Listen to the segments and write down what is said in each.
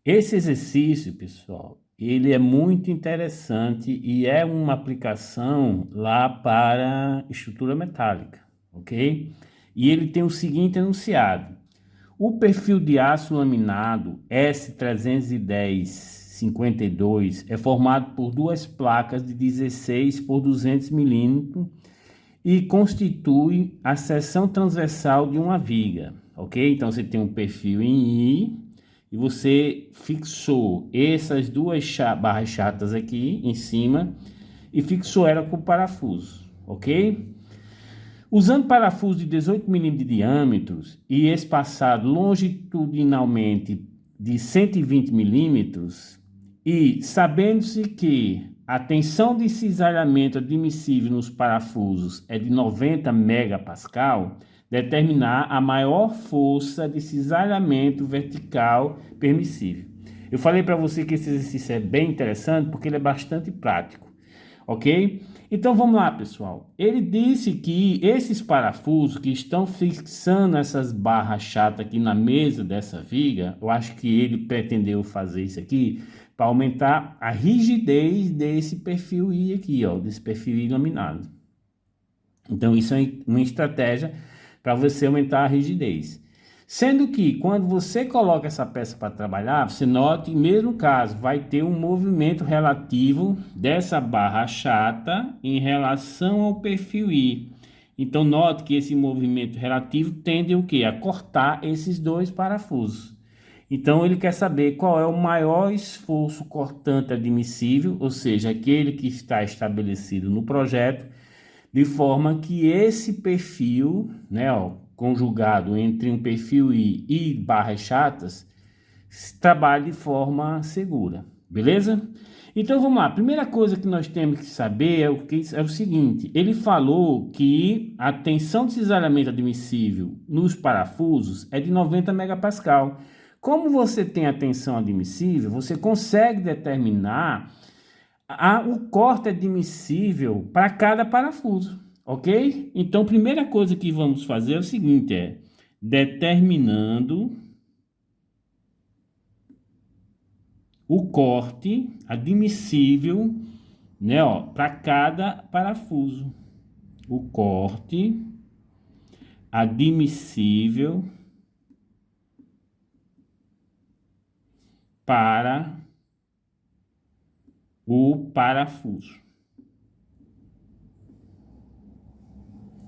Esse exercício, pessoal, ele é muito interessante e é uma aplicação lá para estrutura metálica, ok? E ele tem o seguinte enunciado: o perfil de aço laminado S310-52 é formado por duas placas de 16 por 200 milímetros e constitui a seção transversal de uma viga, ok? Então você tem um perfil em I e você fixou essas duas barras chatas aqui em cima e fixou ela com parafuso, ok? Usando parafuso de 18 milímetros de diâmetro e espaçado longitudinalmente de 120 milímetros, e sabendo-se que a tensão de cisalhamento admissível nos parafusos é de 90 megapascal, determinar a maior força de cisalhamento vertical permissível. Eu falei para você que esse exercício é bem interessante porque ele é bastante prático, ok? Então vamos lá, pessoal. Ele disse que esses parafusos que estão fixando essas barras chatas aqui na mesa dessa viga, eu acho que ele pretendeu fazer isso aqui para aumentar a rigidez desse perfil I aqui, ó, desse perfil I laminado. Então isso é uma estratégia para você aumentar a rigidez. Sendo que quando você coloca essa peça para trabalhar, você note, mesmo caso, vai ter um movimento relativo dessa barra chata em relação ao perfil I. Então note que esse movimento relativo tende o quê? A cortar esses dois parafusos. Então ele quer saber qual é o maior esforço cortante admissível, ou seja, aquele que está estabelecido no projeto, de forma que esse perfil, né, ó, conjugado entre um perfil I e barras chatas, trabalhe de forma segura, beleza? Então vamos lá, a primeira coisa que nós temos que saber é o seguinte: ele falou que a tensão de cisalhamento admissível nos parafusos é de 90 megapascal. Como você tem a tensão admissível, você consegue determinar o corte admissível para cada parafuso, ok? Então, a primeira coisa que vamos fazer é o seguinte: determinando o corte admissível, né, ó, para cada parafuso. O corte admissível para o parafuso,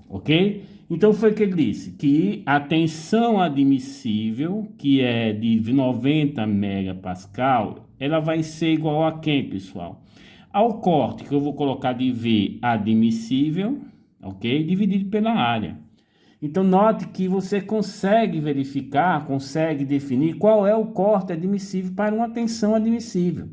ok? Então foi o que ele disse, que a tensão admissível, que é de 90 megapascal, ela vai ser igual a quem, pessoal? Ao corte, que eu vou colocar de V admissível, ok? Dividido pela área. Então note que você consegue verificar, consegue definir qual é o corte admissível para uma tensão admissível.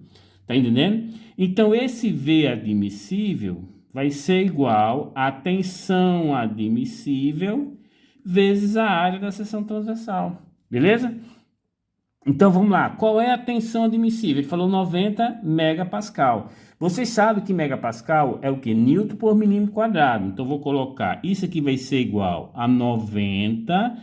Tá entendendo? Então esse V admissível vai ser igual a tensão admissível vezes a área da seção transversal. Beleza? Então vamos lá. Qual é a tensão admissível? Ele falou 90 megapascal. Vocês sabem que megapascal é o que? Newton por milímetro quadrado. Então vou colocar isso aqui vai ser igual a 90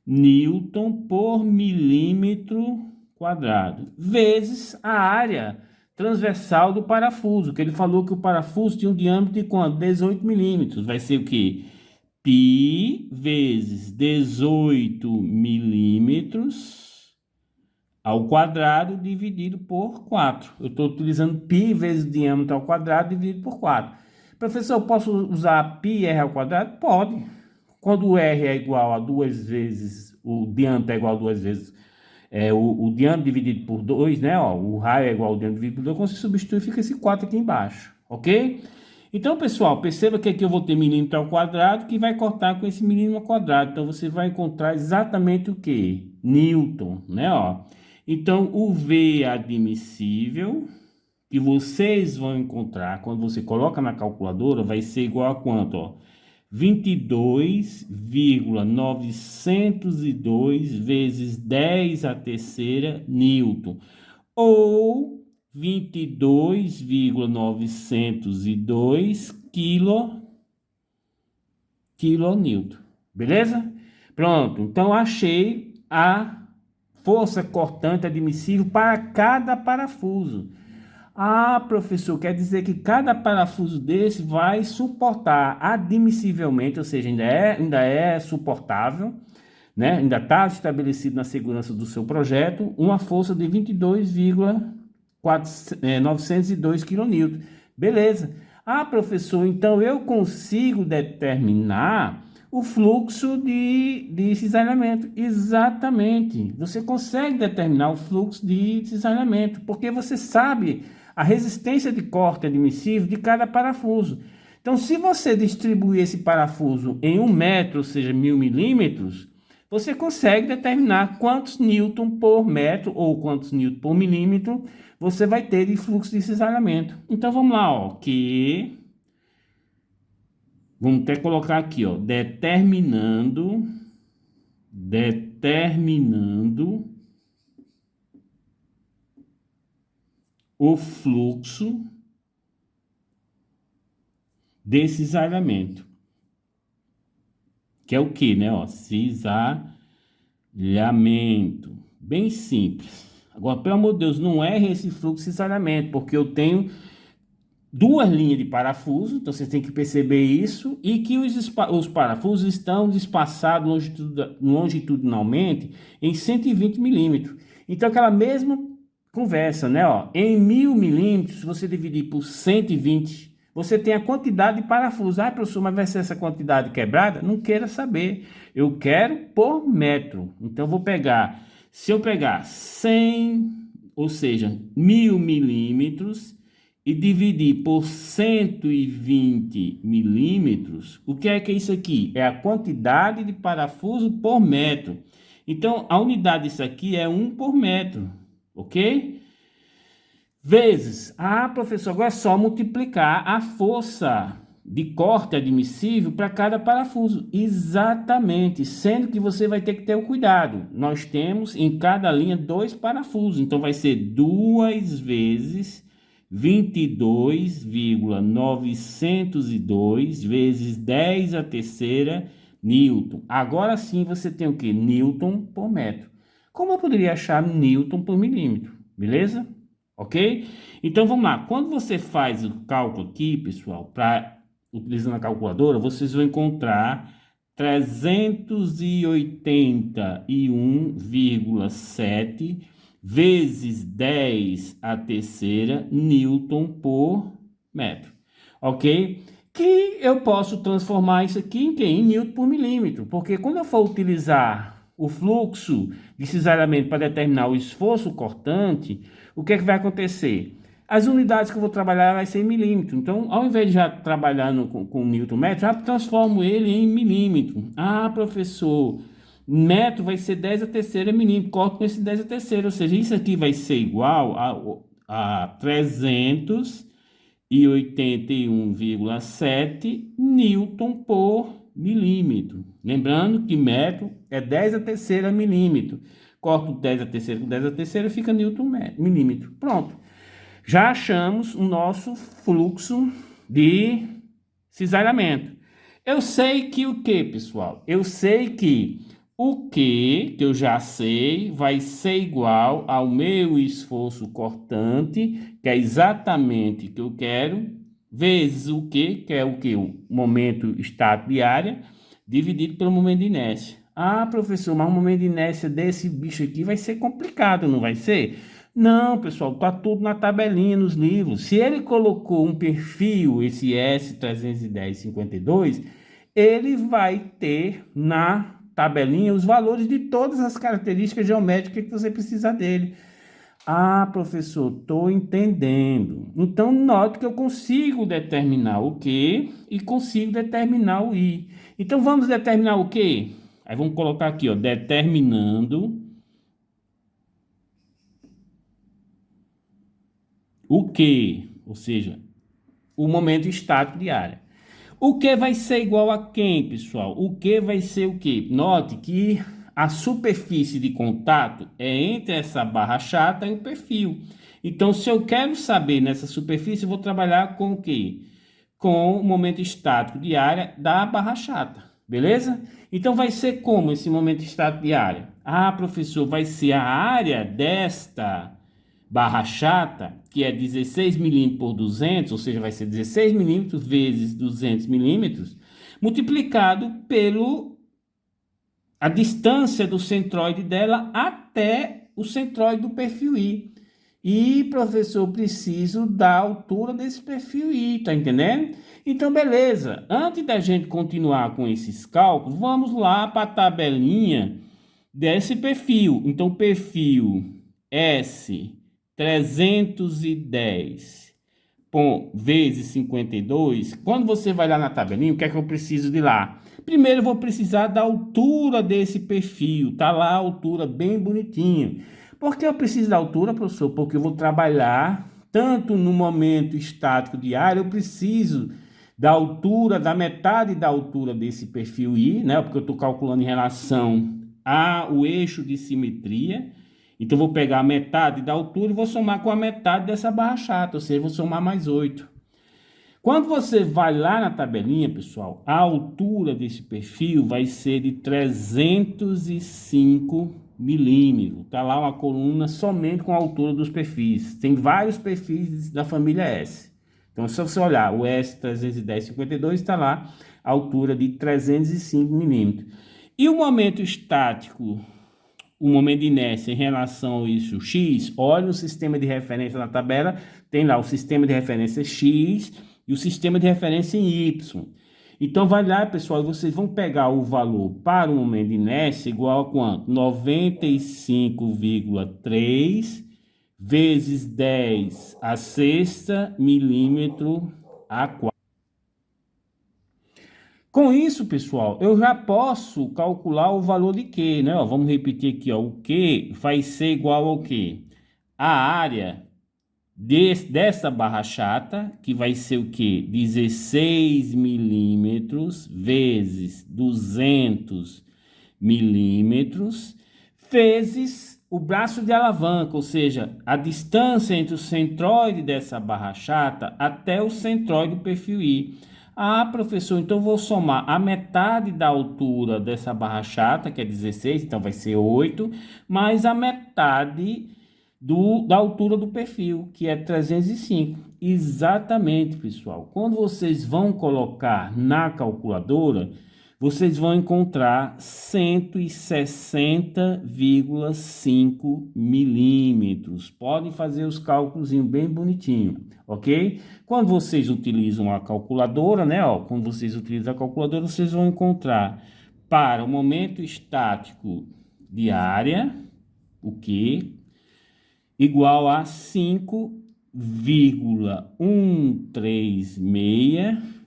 newton por milímetro quadrado vezes a área transversal do parafuso, que ele falou que o parafuso tinha um diâmetro de quanto? 18 milímetros. Vai ser o quê? Π vezes 18 milímetros ao quadrado dividido por 4. Eu estou utilizando π vezes diâmetro ao quadrado dividido por 4. Professor, eu posso usar πr ao quadrado? Pode. Quando o r é igual a 2 vezes, o diâmetro é igual a 2 vezes o diâmetro dividido por 2, né? Ó, o raio é igual ao diâmetro dividido por 2, quando você substitui, fica esse 4 aqui embaixo, ok? Então, pessoal, perceba que aqui eu vou ter milímetro ao quadrado, que vai cortar com esse milímetro ao quadrado. Então, você vai encontrar exatamente o que? Newton, né? Ó. Então, o V admissível, que vocês vão encontrar quando você coloca na calculadora, vai ser igual a quanto? Ó? 22,902 vezes 10 a terceira Newton, ou 22,902 quilonewton. Beleza? Pronto, então achei a força cortante admissível para cada parafuso. Ah, professor, quer dizer que cada parafuso desse vai suportar admissivelmente, ou seja, ainda é suportável, né? Ainda está estabelecido na segurança do seu projeto, uma força de 22,902 kN. Beleza. Ah, professor, então eu consigo determinar o fluxo de cisalhamento. Exatamente. Você consegue determinar o fluxo de cisalhamento, porque você sabe a resistência de corte admissível de cada parafuso. Então, se você distribuir esse parafuso em 1 metro, ou seja, 1000 milímetros, você consegue determinar quantos newton por metro ou quantos newton por milímetro você vai ter de fluxo de cisalhamento. Então, vamos lá, ó, vamos até colocar aqui, ó, determinando o fluxo de cisalhamento, que é o que, né, ó, cisalhamento, bem simples. Agora, pelo amor de Deus, não erre esse fluxo de cisalhamento, porque eu tenho 2 linhas de parafuso, então você tem que perceber isso, e que os parafusos estão espaçados longitudinalmente em 120 milímetros. Então, aquela mesma conversa, né? Ó, em 1000 milímetros, se você dividir por 120, você tem a quantidade de parafusos. Ah, professor, mas vai ser essa quantidade quebrada? Não queira saber. Eu quero por metro. Então, vou pegar, se eu pegar 100, ou seja, 1000 milímetros, e dividir por 120 milímetros, o que é isso aqui? É a quantidade de parafuso por metro. Então, a unidade disso aqui é 1 por metro, ok? Vezes, professor, agora é só multiplicar a força de corte admissível para cada parafuso. Exatamente, sendo que você vai ter que ter o cuidado. Nós temos em cada linha 2 parafusos, então vai ser 2 vezes 22,902 vezes 10 a terceira newton. Agora sim você tem o que? Newton por metro. Como eu poderia achar newton por milímetro? Beleza? Ok? Então vamos lá. Quando você faz o cálculo aqui, pessoal, utilizando a calculadora, vocês vão encontrar 381,7 vezes 10 a terceira newton por metro, ok? Que eu posso transformar isso aqui em newton por milímetro, porque quando eu for utilizar o fluxo de cisalhamento para determinar o esforço cortante, o que é que vai acontecer? As unidades que eu vou trabalhar vai ser em milímetro. Então, ao invés de já trabalhar com newton metro, já transformo ele em milímetro. Ah, professor, metro vai ser 10 a terceira milímetro, corto com esse 10 a terceira, ou seja, isso aqui vai ser igual a 381,7 newton por milímetro. Lembrando que metro é 10 a terceira milímetro. Corto 10 a terceira com 10 a terceira, fica newton milímetro. Pronto. Já achamos o nosso fluxo de cisalhamento. Eu sei que o que, pessoal? Eu sei que o que eu já sei vai ser igual ao meu esforço cortante, que é exatamente o que eu quero, vezes o que é o que? O momento estático de área, dividido pelo momento de inércia. Ah, professor, mas o momento de inércia desse bicho aqui vai ser complicado, não vai ser? Não, pessoal, tá tudo na tabelinha nos livros. Se ele colocou um perfil, esse S310-52, ele vai ter na tabelinha os valores de todas as características geométricas que você precisa dele. Ah, professor, estou entendendo. Então, note que eu consigo determinar o Q e consigo determinar o I. Então, vamos determinar o quê? Aí vamos colocar aqui, ó, determinando o Q, ou seja, o momento estático de área. O que vai ser igual a quem, pessoal? O que vai ser o quê? Note que a superfície de contato é entre essa barra chata e o perfil. Então, se eu quero saber nessa superfície, eu vou trabalhar com o quê? Com o momento estático de área da barra chata, beleza? Então, vai ser como esse momento estático de área? Ah, professor, vai ser a área desta barra chata, que é 16 milímetros por 200, ou seja, vai ser 16 milímetros vezes 200 milímetros, multiplicado pelo a distância do centroide dela até o centroide do perfil I. E, professor, preciso da altura desse perfil I, tá entendendo? Então, beleza. Antes da gente continuar com esses cálculos, vamos lá para a tabelinha desse perfil. Então, perfil S310 vezes 52. Quando você vai lá na tabelinha, o que é que eu preciso de lá? Primeiro eu vou precisar da altura desse perfil. Tá lá a altura bem bonitinha. Por que eu preciso da altura, professor? Porque eu vou trabalhar tanto no momento estático de área, eu preciso da altura, da metade da altura desse perfil I, né? Porque eu estou calculando em relação ao eixo de simetria. Então, eu vou pegar a metade da altura e vou somar com a metade dessa barra chata, ou seja, vou somar mais 8. Quando você vai lá na tabelinha, pessoal, a altura desse perfil vai ser de 305 milímetros. Está lá uma coluna somente com a altura dos perfis. Tem vários perfis da família S. Então, se você olhar o S310-52, está lá a altura de 305 milímetros. E o momento estático, o momento de inércia em relação ao eixo X, olha o sistema de referência na tabela, tem lá o sistema de referência X e o sistema de referência em Y. Então, vai lá, pessoal, e vocês vão pegar o valor para o momento de inércia igual a quanto? 95,3 vezes 10 a sexta milímetro a 4. Com isso, pessoal, eu já posso calcular o valor de Q, né? Ó, vamos repetir aqui, ó. O Q vai ser igual ao quê? A área dessa barra chata, que vai ser o quê? 16 milímetros vezes 200 milímetros, vezes o braço de alavanca, ou seja, a distância entre o centroide dessa barra chata até o centroide do perfil I. Ah, professor, então eu vou somar a metade da altura dessa barra chata, que é 16, então vai ser 8, mais a metade da altura do perfil, que é 305. Exatamente, pessoal. Quando vocês vão colocar na calculadora, vocês vão encontrar 160,5 milímetros. Podem fazer os cálculos bem bonitinho, ok? Quando vocês utilizam a calculadora, né? Ó, quando vocês utilizam a calculadora, vocês vão encontrar para o momento estático de área, o que igual a 5,136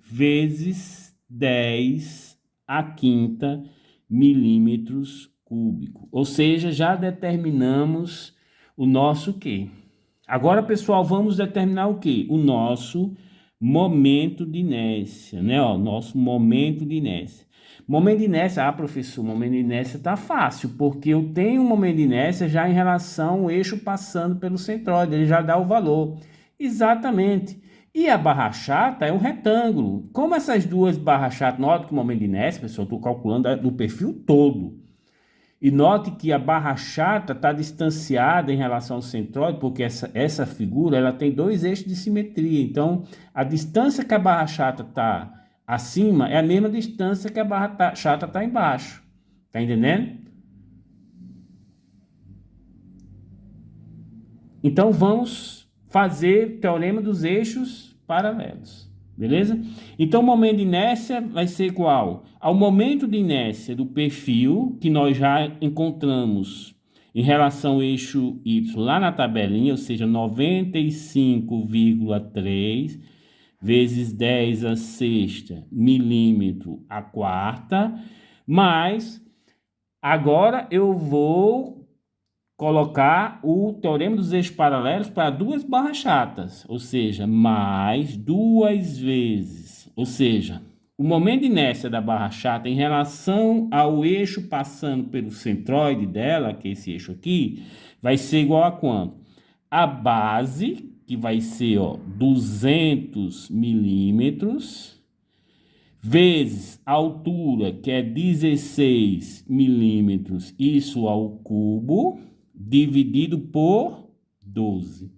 vezes 10 a quinta milímetros cúbico. Ou seja, já determinamos o nosso Q. Agora, pessoal, vamos determinar o quê? O nosso momento de inércia, né? Ó, nosso momento de inércia. Momento de inércia, professor, momento de inércia tá fácil, porque eu tenho um momento de inércia já em relação ao eixo passando pelo centroide, ele já dá o valor. Exatamente. E a barra chata é um retângulo. Como essas duas barras chatas, note que o momento de inércia, pessoal, eu estou calculando do perfil todo. E note que a barra chata está distanciada em relação ao centroide, porque essa figura ela tem dois eixos de simetria. Então, a distância que a barra chata está acima é a mesma distância que a barra chata está embaixo. Tá entendendo? Então, vamos fazer o teorema dos eixos paralelos. Beleza? Então, o momento de inércia vai ser igual ao momento de inércia do perfil, que nós já encontramos em relação ao eixo Y lá na tabelinha, ou seja, 95,3 vezes 10 a sexta milímetro a quarta, mas agora eu vou colocar o teorema dos eixos paralelos para duas barras chatas, ou seja, mais duas vezes, ou seja, o momento de inércia da barra chata em relação ao eixo passando pelo centroide dela, que é esse eixo aqui, vai ser igual a quanto? A base, que vai ser 200 milímetros, vezes a altura, que é 16 milímetros, isso ao cubo, dividido por 12,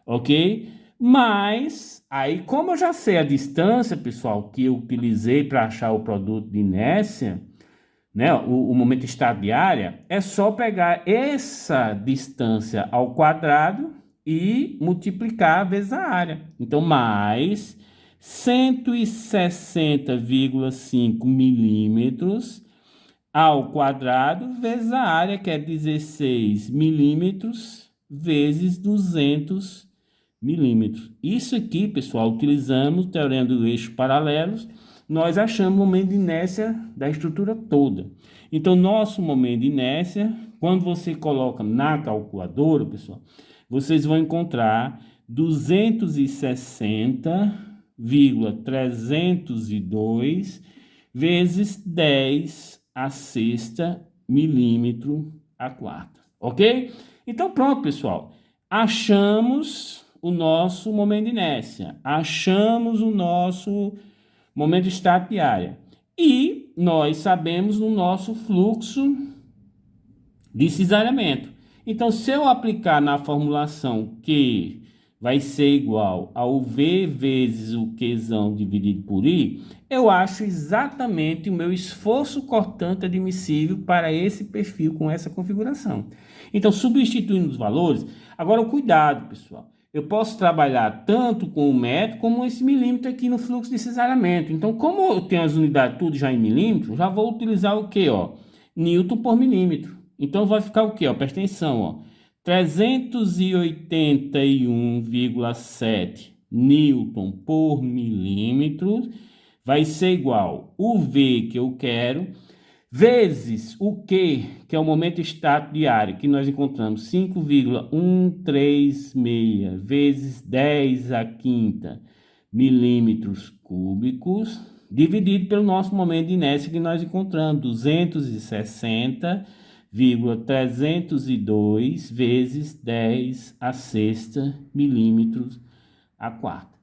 ok? Mas, aí como eu já sei a distância, pessoal, que eu utilizei para achar o produto de inércia, né, o momento estado de área, é só pegar essa distância ao quadrado e multiplicar vezes a área. Então, mais 160,5 milímetros ao quadrado vezes a área, que é 16 milímetros vezes 200 milímetros. Isso aqui, pessoal, utilizamos o teorema do eixo paralelos, nós achamos o momento de inércia da estrutura toda. Então, nosso momento de inércia, quando você coloca na calculadora, pessoal, vocês vão encontrar 260,302 vezes 10 a sexta milímetro a quarta, ok? Então, pronto, pessoal. Achamos o nosso momento de inércia, achamos o nosso momento de estado de área. E nós sabemos o nosso fluxo de cisalhamento. Então, se eu aplicar na formulação Q vai ser igual ao V vezes o Qzão dividido por I, eu acho exatamente o meu esforço cortante admissível para esse perfil com essa configuração. Então, substituindo os valores, agora cuidado, pessoal. Eu posso trabalhar tanto com o metro como esse milímetro aqui no fluxo de cisalhamento. Então, como eu tenho as unidades tudo já em milímetro, já vou utilizar o quê? Ó? Newton por milímetro. Então, vai ficar o quê? Ó? Presta atenção, ó. 381,7 Newton por milímetro vai ser igual o V que eu quero, vezes o Q, que é o momento estático de área, que nós encontramos 5,136 vezes 10 a quinta milímetros cúbicos, dividido pelo nosso momento de inércia, que nós encontramos 260,302 vezes 10 a sexta milímetros a quarta.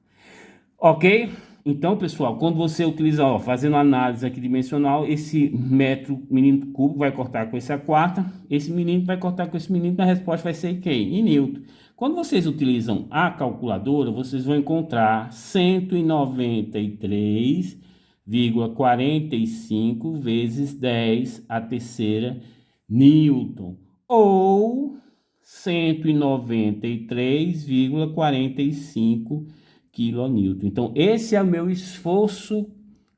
Ok? Então, pessoal, quando você utiliza, ó, fazendo análise aqui dimensional, esse metro milímetro cúbico vai cortar com esse a quarta, esse milímetro vai cortar com esse milímetro, a resposta vai ser quem? Em Newton. Quando vocês utilizam a calculadora, vocês vão encontrar 193,45 vezes 10 a terceira Newton, ou 193,45 quilonewton. Então, esse é o meu esforço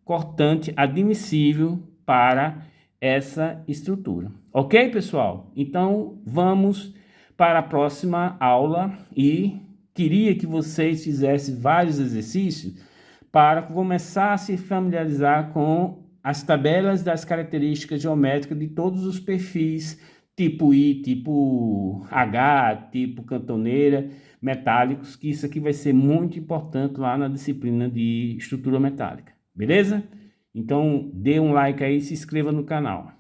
cortante admissível para essa estrutura. Ok, pessoal? Então, vamos para a próxima aula e queria que vocês fizessem vários exercícios para começar a se familiarizar com as tabelas das características geométricas de todos os perfis, tipo I, tipo H, tipo cantoneira, metálicos, que isso aqui vai ser muito importante lá na disciplina de estrutura metálica, beleza? Então, dê um like aí e se inscreva no canal.